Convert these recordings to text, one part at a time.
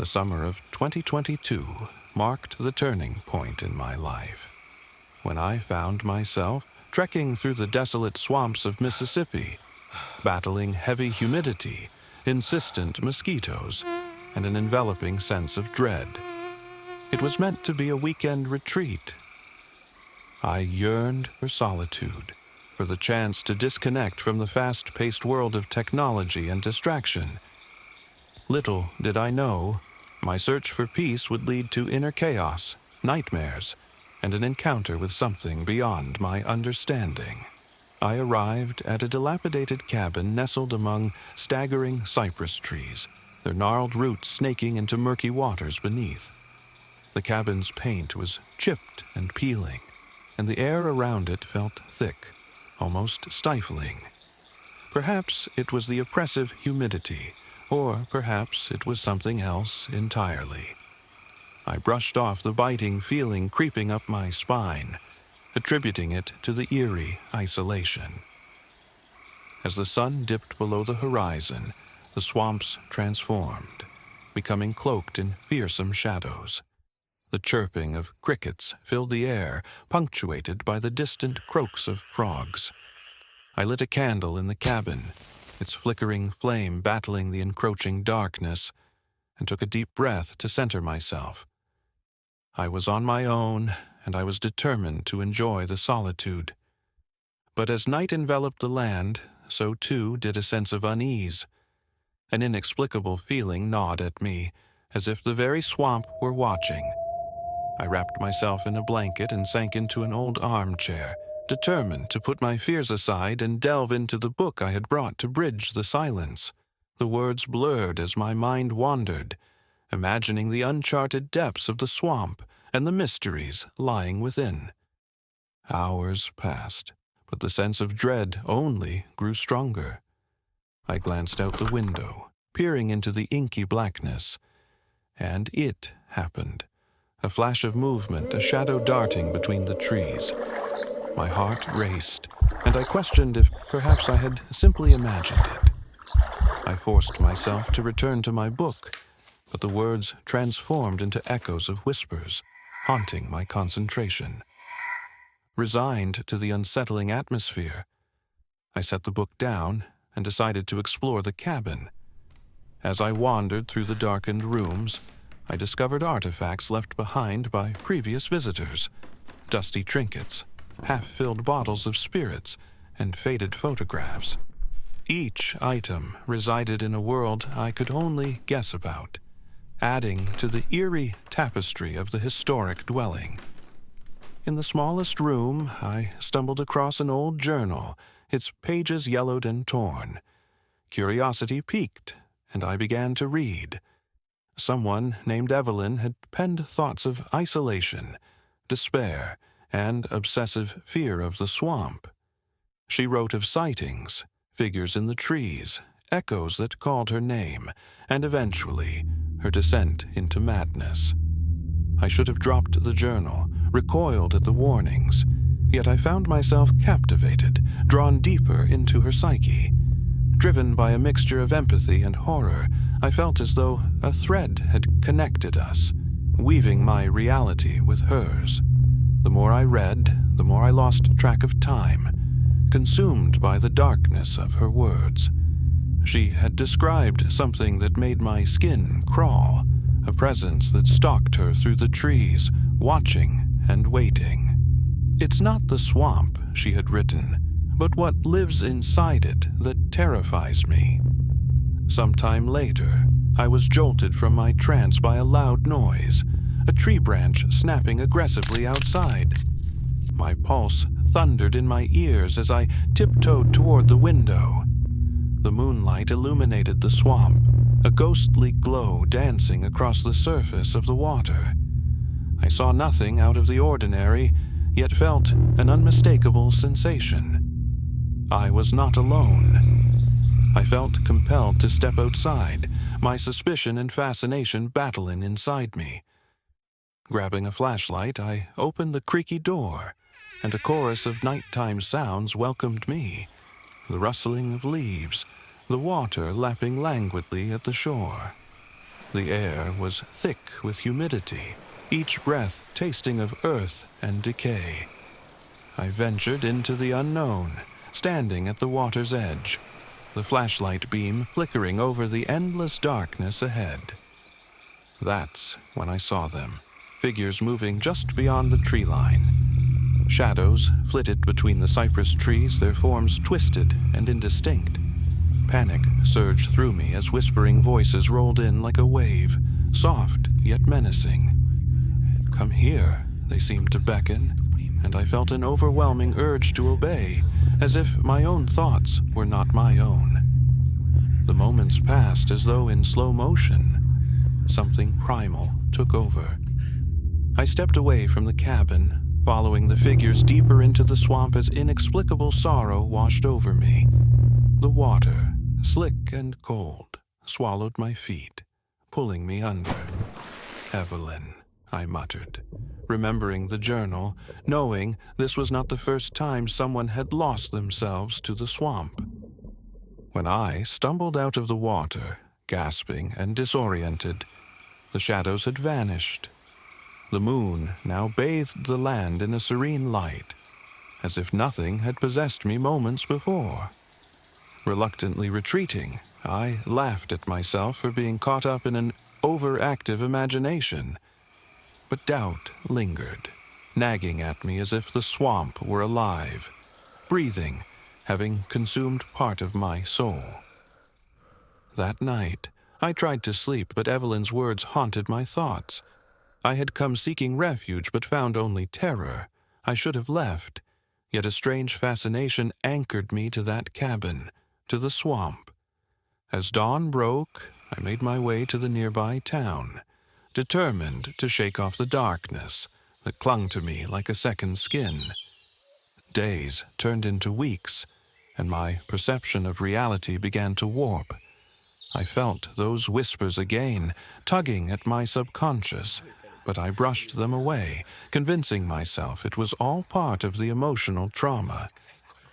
The summer of 2022 marked the turning point in my life, when I found myself trekking through the desolate swamps of Mississippi, battling heavy humidity, insistent mosquitoes, and an enveloping sense of dread. It was meant to be a weekend retreat. I yearned for solitude, for the chance to disconnect from the fast-paced world of technology and distraction. Little did I know, my search for peace would lead to inner chaos, nightmares, and an encounter with something beyond my understanding. I arrived at a dilapidated cabin nestled among staggering cypress trees, their gnarled roots snaking into murky waters beneath. The cabin's paint was chipped and peeling, and the air around it felt thick, almost stifling. Perhaps it was the oppressive humidity, or perhaps it was something else entirely. I brushed off the biting feeling creeping up my spine, attributing it to the eerie isolation. As the sun dipped below the horizon, the swamps transformed, becoming cloaked in fearsome shadows. The chirping of crickets filled the air, punctuated by the distant croaks of frogs. I lit a candle in the cabin, its flickering flame battling the encroaching darkness, and took a deep breath to center myself. I was on my own, and I was determined to enjoy the solitude. But as night enveloped the land, so too did a sense of unease. An inexplicable feeling gnawed at me, as if the very swamp were watching. I wrapped myself in a blanket and sank into an old armchair, determined to put my fears aside and delve into the book I had brought to bridge the silence. The words blurred as my mind wandered, imagining the uncharted depths of the swamp and the mysteries lying within. Hours passed, but the sense of dread only grew stronger. I glanced out the window, peering into the inky blackness, and it happened. A flash of movement, a shadow darting between the trees. My heart raced, and I questioned if perhaps I had simply imagined it. I forced myself to return to my book, but the words transformed into echoes of whispers, haunting my concentration. Resigned to the unsettling atmosphere, I set the book down and decided to explore the cabin. As I wandered through the darkened rooms, I discovered artifacts left behind by previous visitors, dusty trinkets, half-filled bottles of spirits, and faded photographs. Each item resided in a world I could only guess about, adding to the eerie tapestry of the historic dwelling. In the smallest room, I stumbled across an old journal, its pages yellowed and torn. Curiosity piqued, and I began to read. Someone named Evelyn had penned thoughts of isolation, despair, and obsessive fear of the swamp. She wrote of sightings, figures in the trees, echoes that called her name, and eventually her descent into madness. I should have dropped the journal, recoiled at the warnings, yet I found myself captivated, drawn deeper into her psyche. Driven by a mixture of empathy and horror, I felt as though a thread had connected us, weaving my reality with hers. The more I read, the more I lost track of time, consumed by the darkness of her words. She had described something that made my skin crawl, a presence that stalked her through the trees, watching and waiting. It's not the swamp, she had written, but what lives inside it that terrifies me. Sometime later, I was jolted from my trance by a loud noise, a tree branch snapping aggressively outside. My pulse thundered in my ears as I tiptoed toward the window. The moonlight illuminated the swamp, a ghostly glow dancing across the surface of the water. I saw nothing out of the ordinary, yet felt an unmistakable sensation. I was not alone. I felt compelled to step outside, my suspicion and fascination battling inside me. Grabbing a flashlight, I opened the creaky door, and a chorus of nighttime sounds welcomed me. The rustling of leaves, the water lapping languidly at the shore. The air was thick with humidity, each breath tasting of earth and decay. I ventured into the unknown, standing at the water's edge, the flashlight beam flickering over the endless darkness ahead. That's when I saw them, figures moving just beyond the tree line. Shadows flitted between the cypress trees, their forms twisted and indistinct. Panic surged through me as whispering voices rolled in like a wave, soft yet menacing. "Come here," they seemed to beckon, and I felt an overwhelming urge to obey, as if my own thoughts were not my own. The moments passed as though in slow motion. Something primal took over. I stepped away from the cabin, following the figures deeper into the swamp as inexplicable sorrow washed over me. The water, slick and cold, swallowed my feet, pulling me under. "Evelyn," I muttered, remembering the journal, knowing this was not the first time someone had lost themselves to the swamp. When I stumbled out of the water, gasping and disoriented, the shadows had vanished. The moon now bathed the land in a serene light, as if nothing had possessed me moments before. Reluctantly retreating, I laughed at myself for being caught up in an overactive imagination. But doubt lingered, nagging at me as if the swamp were alive, breathing, having consumed part of my soul. That night, I tried to sleep, but Evelyn's words haunted my thoughts. I had come seeking refuge, but found only terror. I should have left, yet a strange fascination anchored me to that cabin, to the swamp. As dawn broke, I made my way to the nearby town, determined to shake off the darkness that clung to me like a second skin. Days turned into weeks, and my perception of reality began to warp. I felt those whispers again, tugging at my subconscious, but I brushed them away, convincing myself it was all part of the emotional trauma.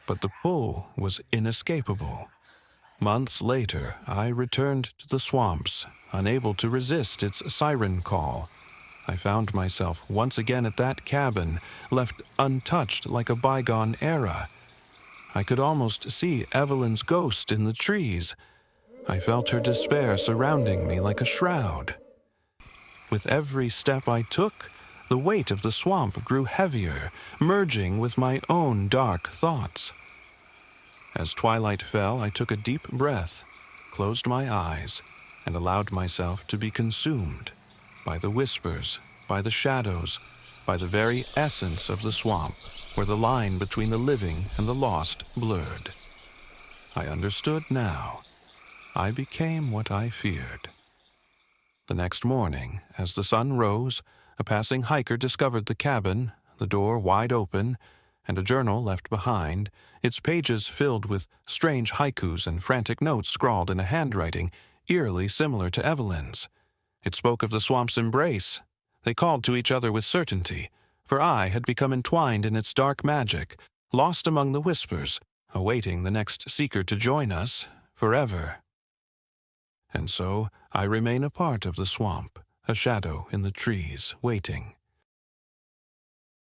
But the pull was inescapable. Months later, I returned to the swamps, unable to resist its siren call. I found myself once again at that cabin, left untouched like a bygone era. I could almost see Evelyn's ghost in the trees. I felt her despair surrounding me like a shroud. With every step I took, the weight of the swamp grew heavier, merging with my own dark thoughts. As twilight fell, I took a deep breath, closed my eyes, and allowed myself to be consumed by the whispers, by the shadows, by the very essence of the swamp, where the line between the living and the lost blurred. I understood now. I became what I feared. The next morning, as the sun rose, a passing hiker discovered the cabin, the door wide open, and a journal left behind, its pages filled with strange haikus and frantic notes scrawled in a handwriting eerily similar to Evelyn's. It spoke of the swamp's embrace. They called to each other with certainty, for I had become entwined in its dark magic, lost among the whispers, awaiting the next seeker to join us forever. And so I remain a part of the swamp, a shadow in the trees, waiting,